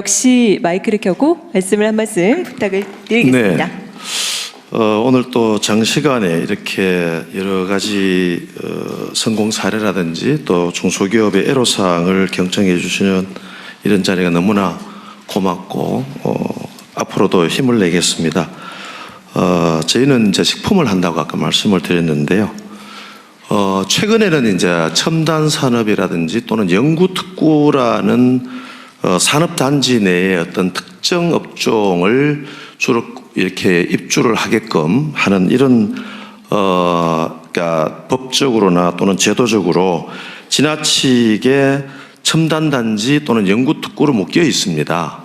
역시 마이크를 켜고 말씀을 한 말씀 부탁을 드리겠습니다. 네. 오늘 또 장시간에 이렇게 여러 가지 성공 사례라든지 또 중소기업의 애로사항을 경청해 주시는 이런 자리가 너무나 고맙고 앞으로도 힘을 내겠습니다. 저희는 이제 식품을 한다고 아까 말씀을 드렸는데요. 최근에는 이제 첨단 산업이라든지 또는 연구특구라는 산업단지 내에 어떤 특정 업종을 주로 이렇게 입주를 하게끔 하는 이런 그러니까 법적으로나 또는 제도적으로 지나치게 첨단단지 또는 연구특구로 묶여 있습니다.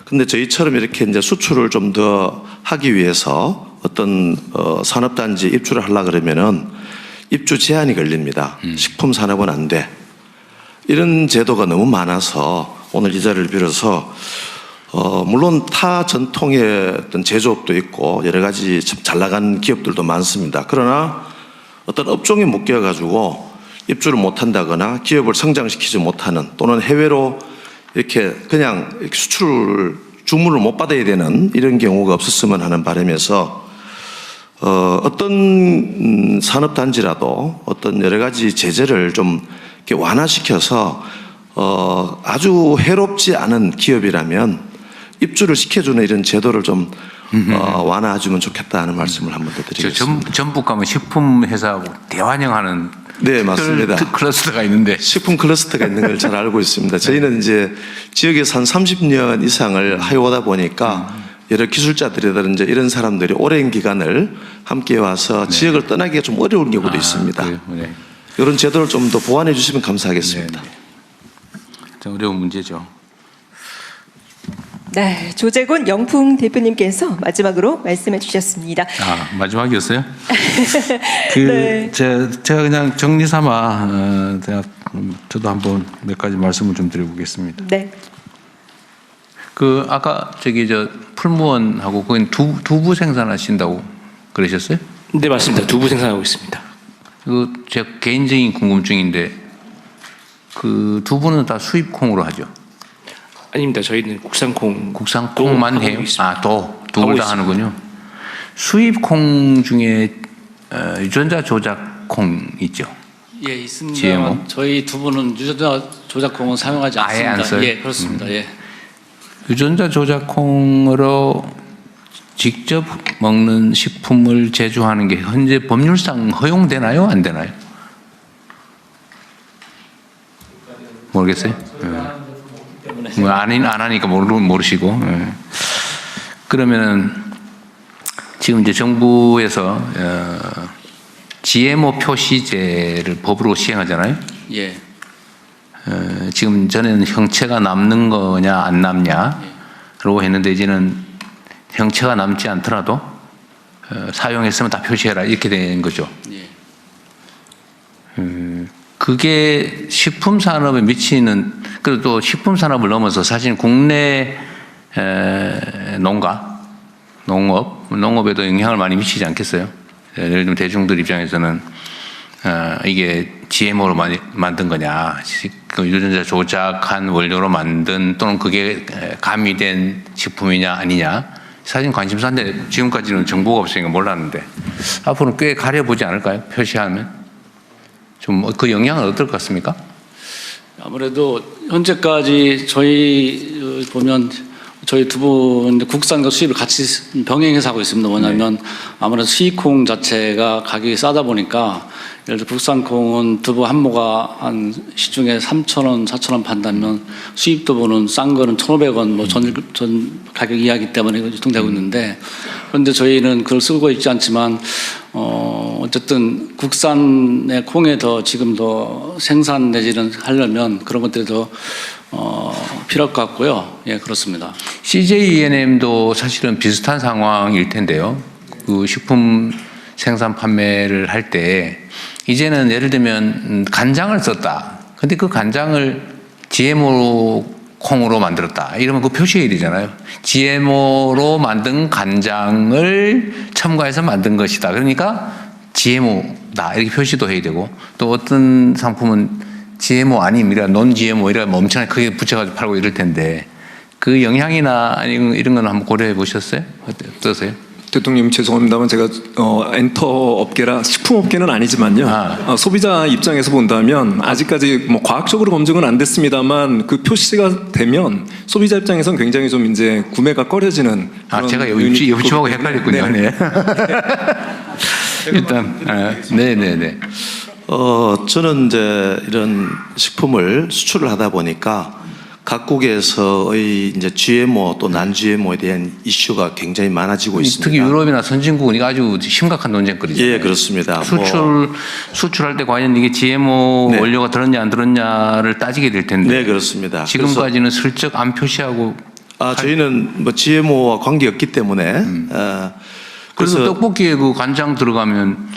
근데 저희처럼 이렇게 이제 수출을 좀 더 하기 위해서 어떤 산업단지 입주를 하려고 그러면은 입주 제한이 걸립니다. 식품 산업은 안 돼. 이런 제도가 너무 많아서 오늘 이 자리를 빌어서 물론 타 전통의 어떤 제조업도 있고 여러 가지 잘 나가는 기업들도 많습니다. 그러나 어떤 업종에 묶여가지고 입주를 못한다거나 기업을 성장시키지 못하는 또는 해외로 이렇게 그냥 수출 주문을 못 받아야 되는 이런 경우가 없었으면 하는 바람에서 어떤 산업단지라도 어떤 여러 가지 제재를 좀 이렇게 완화시켜서 아주 해롭지 않은 기업이라면 입주를 시켜주는 이런 제도를 좀 완화해주면 좋겠다는 말씀을 한 번 더 드리겠습니다. 전북 가면 식품 회사하고 대환영하는 네, 맞습니다. 클러스터가 있는데 식품 클러스터가 있는 걸 잘 알고 있습니다. 저희는 이제 지역에서 한 30년 이상을 해오다 보니까 여러 기술자들이라든지 이런 사람들이 오랜 기간을 함께 와서 지역을 떠나기가 좀 어려운 경우도 있습니다. 네. 이런 제도를 좀 더 보완해 주시면 감사하겠습니다. 좀 어려운 문제죠. 네, 조재곤 영풍 대표님께서 마지막으로 말씀해 주셨습니다. 마지막이었어요? 네. 제가 그냥 정리 삼아 저도 한번 몇 가지 말씀을 좀 드려보겠습니다. 네. 아까 풀무원하고 거긴 두부 생산하신다고 그러셨어요? 네, 맞습니다. 두부 생산하고 있습니다. 제 개인적인 궁금증인데 두부는 다 수입콩으로 하죠? 아닙니다. 저희는 국산콩만 해요? 두부 다 하는군요. 수입콩 중에 유전자 조작 콩 있죠? 예, 있습니다. GMO? 저희 두부는 유전자 조작콩은 사용하지 않습니다. 아예 안 써요? 예, 그렇습니다. 예. 유전자 조작 콩으로 직접 먹는 식품을 제조하는 게 현재 법률상 허용되나요? 안 되나요? 모르겠어요? 안 하니까 모르시고. 그러면은 지금 이제 정부에서 GMO 표시제를 법으로 시행하잖아요. 예. 지금 전에는 형체가 남는 거냐 안 남냐라고 했는데 이제는 형체가 남지 않더라도 사용했으면 다 표시해라 이렇게 된 거죠. 예. 그게 식품 산업에 미치는, 그리고 또 식품 산업을 넘어서 사실 국내 농업에도 영향을 많이 미치지 않겠어요? 예를 들면 대중들 입장에서는 이게 GMO로 만든 거냐, 유전자 조작한 원료로 만든 또는 그게 가미된 식품이냐 아니냐, 사실 관심사인데 지금까지는 정보가 없으니까 몰랐는데 앞으로는 꽤 가려보지 않을까요? 표시하면? 좀 그 영향은 어떨 것 같습니까? 아무래도 현재까지 저희 보면 저희 두부 국산과 수입을 같이 병행해서 하고 있습니다. 뭐냐면 아무래도 수입콩 자체가 가격이 싸다 보니까 예를 들어 국산콩은 두부 한 모가 한 시중에 3,000원, 4,000원 판다면 수입 두부는 싼 거는 1,500원 뭐 전 가격 이하기 때문에 유통되고 있는데, 그런데 저희는 그걸 쓰고 있지 않지만 어쨌든 국산의 콩에 더 지금 더 생산 내지는 하려면 그런 것들이 더 필요할 것 같고요. 예, 그렇습니다. CJ ENM도 사실은 비슷한 상황일 텐데요. 식품 생산 판매를 할 때 이제는 예를 들면 간장을 썼다. 근데 그 간장을 GMO 콩으로 만들었다. 이러면 그 표시해야 되잖아요. GMO로 만든 간장을 첨가해서 만든 것이다. 그러니까 GMO다. 이렇게 표시도 해야 되고, 또 어떤 상품은 GMO 아닙니다. 논 GMO 이라 엄청나게 크게 붙여가지고 팔고 이럴 텐데 그 영향이나 이런 건 한번 고려해 보셨어요? 어떠세요? 대통령 죄송합니다만 제가 엔터 업계라 식품 업계는 아니지만요. 소비자 입장에서 본다면 아직까지 뭐 과학적으로 검증은 안 됐습니다만 그 표시가 되면 소비자 입장에서는 굉장히 좀 이제 구매가 꺼려지는. 제가 여비치하고 헷갈렸군요. 네. 일단 네네네. 저는 이제 이런 식품을 수출을 하다 보니까 각국에서의 이제 GMO 또 난 GMO에 대한 이슈가 굉장히 많아지고 있습니다. 특히 유럽이나 선진국은 이거 아주 심각한 논쟁거리죠. 예, 그렇습니다. 수출할 때 과연 이게 GMO 네. 원료가 들었냐 안 들었냐를 따지게 될 텐데. 네, 그렇습니다. 지금까지는 슬쩍 안 표시하고. 저희는 뭐 GMO와 관계없기 때문에 그래서 떡볶이에 그 간장 들어가면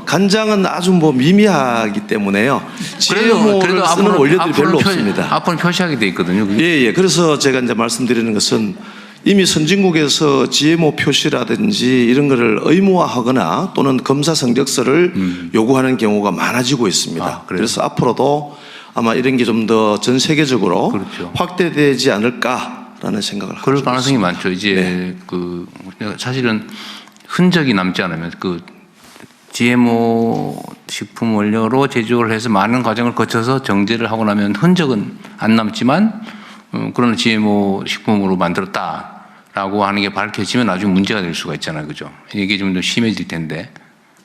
간장은 아주 뭐 미미하기 때문에요. GMO를 쓰는 원료들이 별로 없습니다. 앞으로는 표시하게 돼 있거든요. 예. 그래서 제가 이제 말씀드리는 것은 이미 선진국에서 GMO 표시라든지 이런 거를 의무화하거나 또는 검사 성적서를 요구하는 경우가 많아지고 있습니다. 그래서 앞으로도 아마 이런 게 좀 더 전 세계적으로 그렇죠. 확대되지 않을까라는 생각을 하고 그럴 가능성이 있습니다. 많죠. 이제 네. 그 사실은 흔적이 남지 않으면 그 GMO 식품 원료로 제조를 해서 많은 과정을 거쳐서 정제를 하고 나면 흔적은 안 남지만 그런 GMO 식품으로 만들었다라고 하는 게 밝혀지면 나중에 문제가 될 수가 있잖아요, 그죠? 이게 좀 더 심해질 텐데.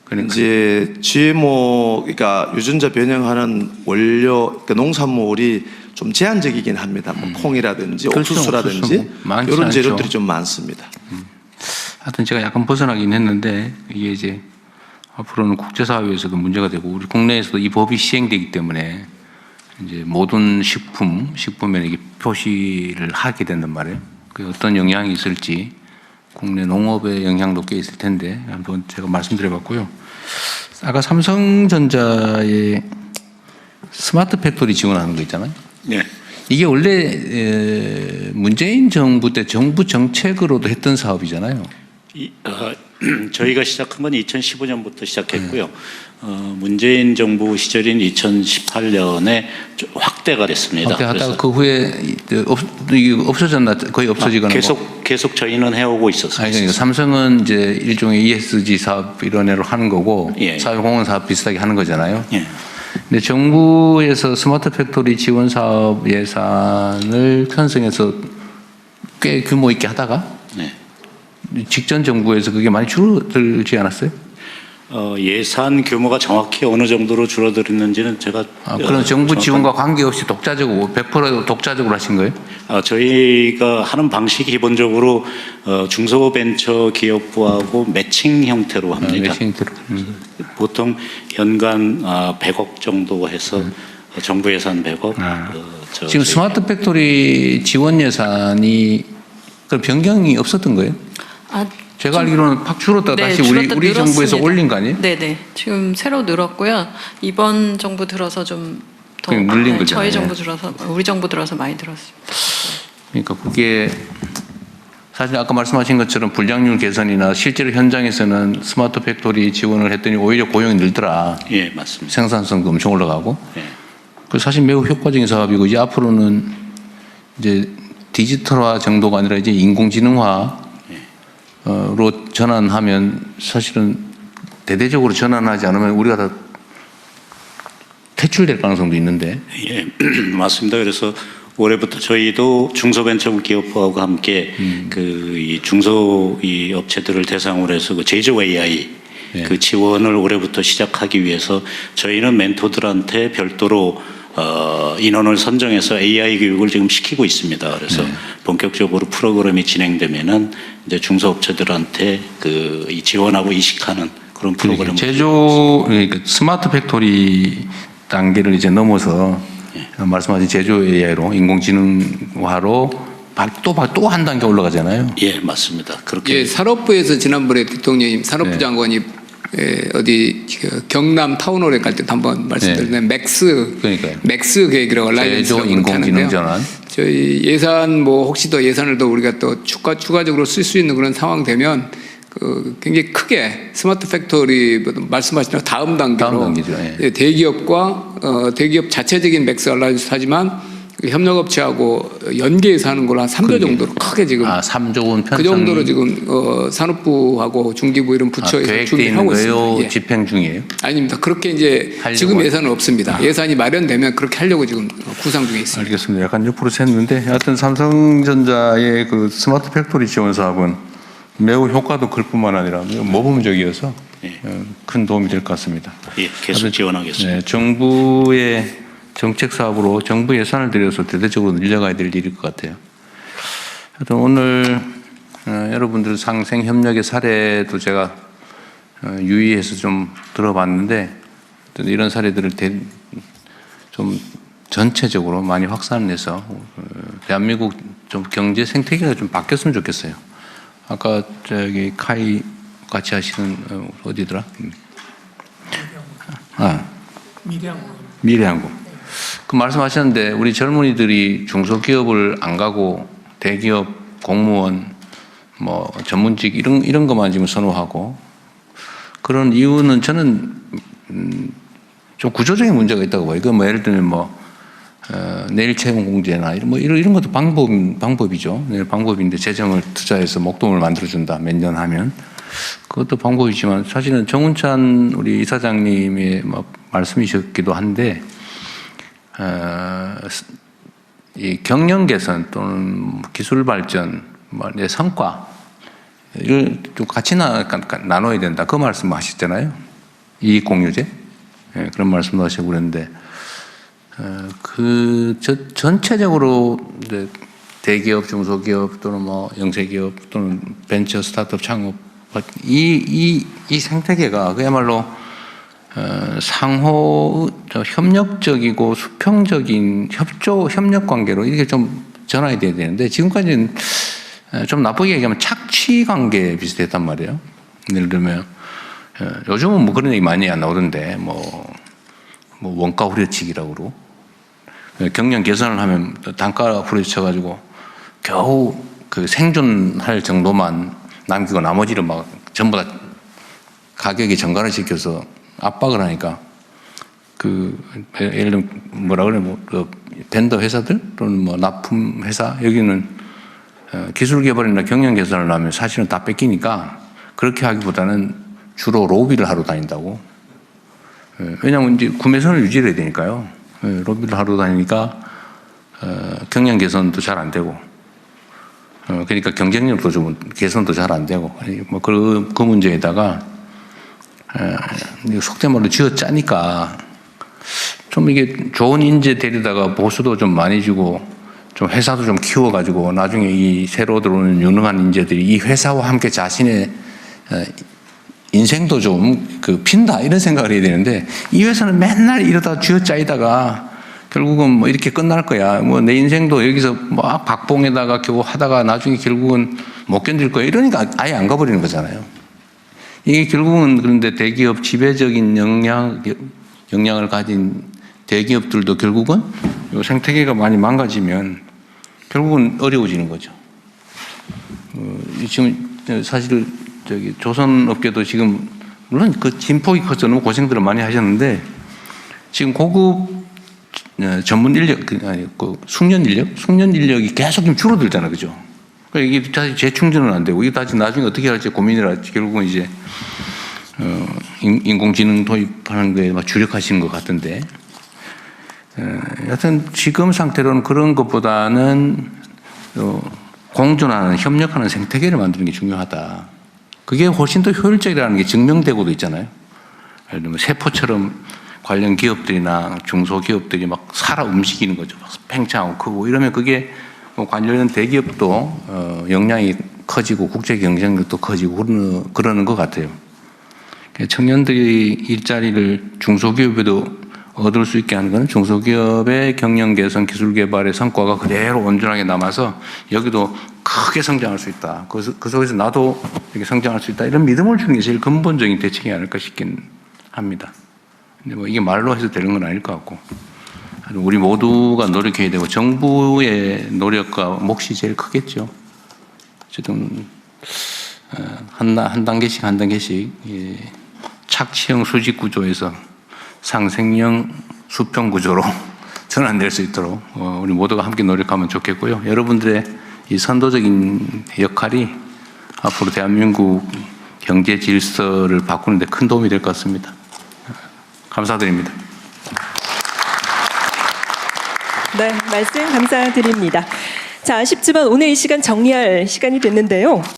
그러니까 이제 GMO 그러니까 유전자 변형하는 원료 그러니까 농산물이 좀 제한적이긴 합니다. 뭐 콩이라든지 그렇죠. 옥수수라든지 많지 이런 않죠. 재료들이 좀 많습니다. 하여튼 제가 약간 벗어나긴 했는데 이게 이제 앞으로는 국제사회에서도 문제가 되고 우리 국내에서도 이 법이 시행되기 때문에 이제 모든 식품에 이게 표시를 하게 된단 말이에요. 그 어떤 영향이 있을지 국내 농업의 영향도 꽤 있을 텐데 한번 제가 말씀드려봤고요. 아까 삼성전자의 스마트 팩토리 지원하는 거 있잖아요. 네. 이게 원래 문재인 정부 때 정부 정책으로도 했던 사업이잖아요. 저희가 시작한 건 2015년부터 시작했고요. 문재인 정부 시절인 2018년에 확대가 됐습니다. 확대하다가 그 후에 이게 없어졌나 거의 없어지거나 계속 저희는 해오고 있었습니다. 그러니까 삼성은 이제 일종의 ESG 사업 이런 애로 하는 거고 예. 사회공헌 사업 비슷하게 하는 거잖아요. 예. 근데 정부에서 스마트 팩토리 지원 사업 예산을 편성해서 꽤 규모 있게 하다가 네. 직전 정부에서 그게 많이 줄어들지 않았어요? 예산 규모가 정확히 어느 정도로 줄어들었는지는 제가 그럼 정부 지원과 관계없이 독자적으로 100% 독자적으로 하신 거예요? 저희가 하는 방식이 기본적으로 중소벤처기업부하고 매칭 형태로 합니다. 매칭 형태로. 보통 연간 100억 정도 해서 정부 예산 100억. 지금 스마트 팩토리 지원 예산이 그 변경이 없었던 거예요? 제가 알기로는 팍 줄었다 다시 우리 정부에서 올린 거 아니에요? 네네. 지금 새로 늘었고요. 이번 정부 들어서 좀 더 늘린 거잖아요. 저희 정부 들어서 우리 정부 들어서 많이 들었습니다. 그러니까 그게 사실 아까 말씀하신 것처럼 불량률 개선이나 실제로 현장에서는 스마트 팩토리 지원을 했더니 오히려 고용이 늘더라. 예, 맞습니다. 생산성도 엄청 올라가고. 예. 그 사실 매우 효과적인 사업이고 이제 앞으로는 이제 디지털화 정도가 아니라 이제 인공지능화로 전환하면 사실은 대대적으로 전환하지 않으면 우리가 다 퇴출될 가능성도 있는데. 예, 맞습니다. 그래서 올해부터 저희도 중소벤처기업부하고 함께 이 중소 이 업체들을 대상으로 해서 그 제조 AI 네. 그 지원을 올해부터 시작하기 위해서 저희는 멘토들한테 별도로 인원을 선정해서 AI 교육을 지금 시키고 있습니다. 그래서 본격적으로 프로그램이 진행되면은 이제 중소업체들한테 이 지원하고 이식하는 그런 프로그램. 그러니까 스마트 팩토리 단계를 이제 넘어서 말씀하신 제조 AI로 인공지능화로 또 한 단계 올라가잖아요. 예, 맞습니다. 그렇게. 예, 산업부에서 지난번에 대통령님 산업부 네. 장관이 어디 경남 타운홀에 갈 때도 한번 말씀드렸는데 맥스 계획이라고 제조 라이언스라고 인공지능 전환. 저희 예산 혹시 더 예산을 더 우리가 또 추가적으로 쓸 수 있는 그런 상황 되면 굉장히 크게 스마트 팩토리 말씀하신 대로 다음 단계로 단계죠. 예. 대기업과 대기업 자체적인 맥스 알라이언스 하지만 협력업체하고 연계해서 하는 걸로 한 3조 정도로 크게 지금 3조 원 편성. 그 정도로 지금 산업부하고 중기부 이런 부처에서 계획돼 준비를 있는 하고 거예요? 있습니다. 예. 집행 중이에요? 아닙니다. 그렇게 이제 하려고 지금 예산은 없습니다. 예산이 마련되면 그렇게 하려고 지금 구상 중에 있습니다. 알겠습니다. 약간 옆으로 샜는데 하여튼 삼성전자의 그 스마트 팩토리 지원 사업은 매우 효과도 클 뿐만 아니라 모범적이어서 큰 도움이 될 것 같습니다. 예, 계속 지원하겠습니다. 네, 정부의 정책 사업으로 정부 예산을 들여서 대대적으로 늘려가야 될 일일 것 같아요. 하여튼 오늘 여러분들 상생 협력의 사례도 제가 유의해서 좀 들어봤는데 이런 사례들을 좀 전체적으로 많이 확산해서 대한민국 좀 경제 생태계가 좀 바뀌었으면 좋겠어요. 아까 저기 카이 같이 하시는 어디더라? 미래항공. 그 말씀하셨는데 우리 젊은이들이 중소기업을 안 가고 대기업, 공무원, 뭐 전문직 이런 것만 지금 선호하고 그런 이유는 저는 좀 구조적인 문제가 있다고 봐요. 뭐 예를 들면 내일 채용 공제나 이런 것도 방법이죠. 네, 방법인데 재정을 투자해서 목돈을 만들어준다. 몇 년 하면 그것도 방법이지만 사실은 정운찬 우리 이사장님의 말씀이셨기도 한데 이 경영 개선 또는 기술 발전, 내 성과 이걸 좀 같이 나눠야 된다. 그 말씀하셨잖아요. 이익 공유제 그런 말씀도 하시고 그랬는데 전체적으로 이제 대기업, 중소기업 또는 영세기업 또는 벤처 스타트업 창업 이 생태계가 그야말로 상호 협력적이고 수평적인 협력 관계로 이게 좀 전환이 돼야 되는데 지금까지는 좀 나쁘게 얘기하면 착취 관계에 비슷했단 말이에요. 예를 들면 요즘은 그런 얘기 많이 안 나오던데 원가 후려치기라고 그러고 경영 개선을 하면 단가 후려쳐가지고 겨우 그 생존할 정도만 남기고 나머지를 전부 다 가격이 정가를 시켜서 압박을 하니까 예를 들면 뭐라 그래 벤더 회사들 또는 납품 회사 여기는 기술 개발이나 경영 개선을 하면 사실은 다 뺏기니까 그렇게 하기보다는 주로 로비를 하러 다닌다고. 왜냐하면 이제 구매선을 유지해야 되니까요. 로비를 하러 다니니까 경영 개선도 잘 안 되고. 그러니까 경쟁력도 좀 개선도 잘 안 되고 그 문제에다가 속된 말로 쥐어짜니까 좀 이게 좋은 인재 데리다가 보수도 좀 많이 주고 좀 회사도 좀 키워가지고 나중에 이 새로 들어오는 유능한 인재들이 이 회사와 함께 자신의 인생도 좀 핀다 이런 생각을 해야 되는데 이 회사는 맨날 이러다 쥐어짜이다가 결국은 이렇게 끝날 거야. 내 인생도 여기서 막 박봉에다가 겨우 하다가 나중에 결국은 못 견딜 거야. 이러니까 아예 안 가버리는 거잖아요. 이게 결국은 그런데 대기업 지배적인 영향을 가진 대기업들도 결국은 이 생태계가 많이 망가지면 결국은 어려워지는 거죠. 지금 사실 조선업계도 지금 물론 그 진폭이 커서 너무 고생들을 많이 하셨는데 지금 고급 전문 인력, 숙련 인력이 계속 좀 줄어들잖아, 그죠? 이게 다시 재충전은 안 되고, 이게 다시 나중에 어떻게 할지 고민을 할지 결국은 이제, 인공지능 도입하는 거에 주력하시는 것 같은데, 여하튼 지금 상태로는 그런 것보다는 공존하는, 협력하는 생태계를 만드는 게 중요하다. 그게 훨씬 더 효율적이라는 게 증명되고도 있잖아요. 예를 들면 세포처럼 관련 기업들이나 중소기업들이 막 살아 움직이는 거죠. 막 팽창하고 크고 이러면 그게 관련 대기업도 역량이 커지고 국제 경쟁력도 커지고 그러는 것 같아요. 청년들이 일자리를 중소기업에도 얻을 수 있게 하는 것은 중소기업의 경영 개선, 기술 개발의 성과가 그대로 온전하게 남아서 여기도 크게 성장할 수 있다. 그 속에서 나도 이렇게 성장할 수 있다. 이런 믿음을 주는 게 제일 근본적인 대책이 아닐까 싶긴 합니다. 근데 이게 말로 해서 되는 건 아닐 것 같고 우리 모두가 노력해야 되고 정부의 노력과 몫이 제일 크겠죠. 어쨌든 한 단계씩 착취형 수직 구조에서 상생형 수평 구조로 전환될 수 있도록 우리 모두가 함께 노력하면 좋겠고요. 여러분들의 이 선도적인 역할이 앞으로 대한민국 경제 질서를 바꾸는 데 큰 도움이 될 것 같습니다. 감사드립니다. 네, 말씀 감사드립니다. 자, 아쉽지만 오늘 이 시간 정리할 시간이 됐는데요.